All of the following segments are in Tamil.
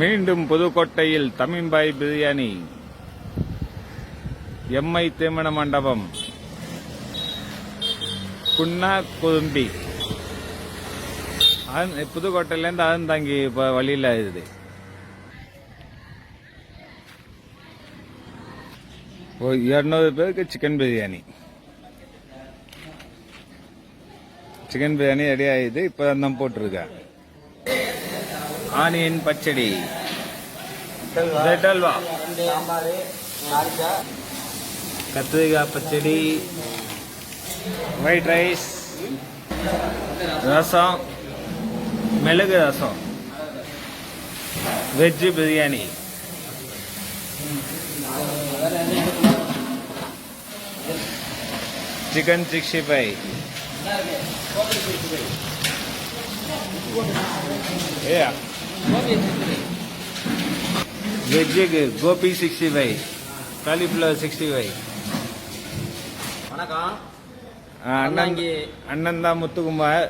மீண்டும் புதுக்கோட்டையில் தமிம்பாய் பிரியாணி, எம்ஐ திருமண மண்டபம், குன்னா குதும்பி. புதுக்கோட்டையிலேருந்து அறந்தாங்கி இப்போ வழியில் இருக்குது. ஓ 200 பேருக்கு chicken biryani. Chicken biryani ready ஆகிடுது. இப்போ தான் போட்டிருக்கேன். ஆனியன் பச்சடி, அல்வா, கத்திரிக்காய் பச்சடி, ஒயிட் ரைஸ், ரசம், மிளகு ரசம், வெஜ் பிரியாணி, சிக்கன் 65, வெஜ்ஜுக்கு கோபி 65, காலிஃப்ளவர் 65. வணக்கம். அண்ணன் தான் முத்துக்குமார்,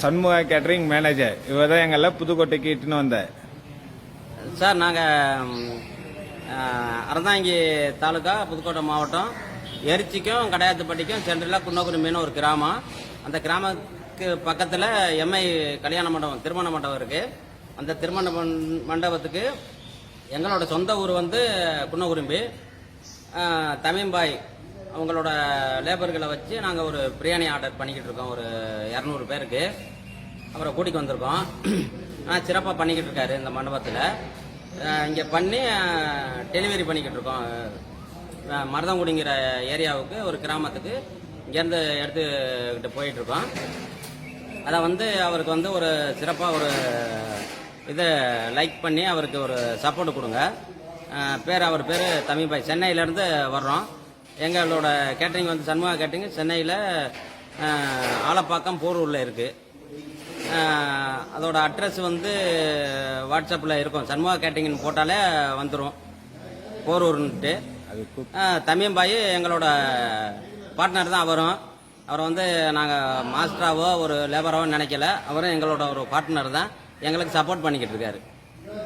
சண்முக கேட்டரிங் மேனேஜர். இவர் தான் எங்கெல்லாம் புதுக்கோட்டைக்கு இட்டுன்னு வந்தார். சார், நாங்கள் அறந்தாங்கி தாலுக்கா, புதுக்கோட்டை மாவட்டம், எரிச்சிக்கும் கடையாத்துப்பட்டிக்கும் சென்ட்ரலாக குன்னகுரும்பின்னு ஒரு கிராமம். அந்த கிராமத்துக்கு பக்கத்தில் எம்ஐ கல்யாண மண்டபம், திருமண மண்டபம் இருக்குது. அந்த திருமண மண்டபத்துக்கு எங்களோட சொந்த ஊர் வந்து குன்னகுரும்பி. தமிம்பாய் அவங்களோட லேபர்களை வச்சு நாங்கள் ஒரு பிரியாணி ஆர்டர் பண்ணிக்கிட்டு இருக்கோம். ஒரு 200 பேருக்கு அப்புறம் கூட்டிகிட்டு வந்திருக்கோம். சிறப்பாக பண்ணிக்கிட்டு இருக்காரு இந்த மண்டபத்தில். இங்கே பண்ணி டெலிவரி பண்ணிக்கிட்டு இருக்கோம். மருதங்குடிங்கிற ஏரியாவுக்கு, ஒரு கிராமத்துக்கு இங்கேருந்து எடுத்துக்கிட்டு போயிட்டுருக்கோம். அதை வந்து அவருக்கு வந்து ஒரு சிறப்பாக ஒரு இதை லைக் பண்ணி அவருக்கு ஒரு சப்போர்ட் கொடுங்க. அவர் பேர் தமிம்பாய். சென்னையிலேருந்து வர்றோம். எங்களோட கேட்டரிங் வந்து சண்முகா கேட்டரிங், சென்னையில் ஆலப்பாக்கம் போரூரில் இருக்குது. அதோட அட்ரஸ் வந்து வாட்ஸ்அப்பில் இருக்கும். சண்முகா கேட்டரிங்னு போட்டாலே வந்துடும், போரூர்ன்ட்டு. தமிம்பாய் எங்களோட பார்ட்னர் தான். அவரை வந்து நாங்கள் மாஸ்டராவோ ஒரு லேபராவோ நினைக்கல. அவரும் எங்களோட ஒரு பார்ட்னர் தான், எங்களுக்கு சப்போர்ட் பண்ணிக்கிட்டு இருக்காரு.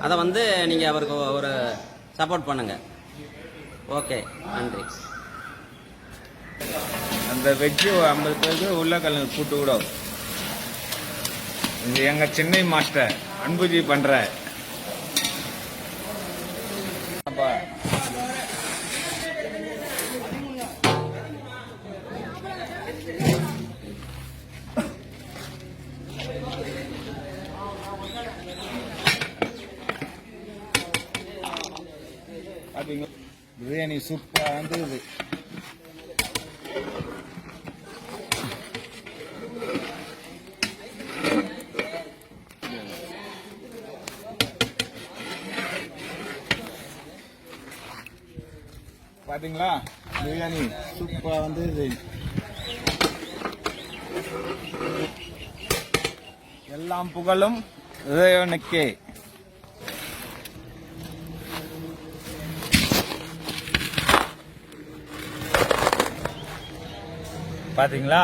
அதை வந்து நீங்கள் அவருக்கு ஒரு சப்போர்ட் பண்ணுங்க. ஓகே, நன்றி. அந்த வெஜ்ஜு 50 பேருக்கு உருளைக்கிழங்கு கூட்டு கூட எங்கள் சென்னை மாஸ்டர் அன்புஜி பண்ணுற. பிரியாணி சூப்பராக இருந்தது. பாத்தீங்களா, பிரியாணி சூப்பராக வந்தது. எல்லாம் புகழும் இறைவனுக்கே. பாத்தீங்களா?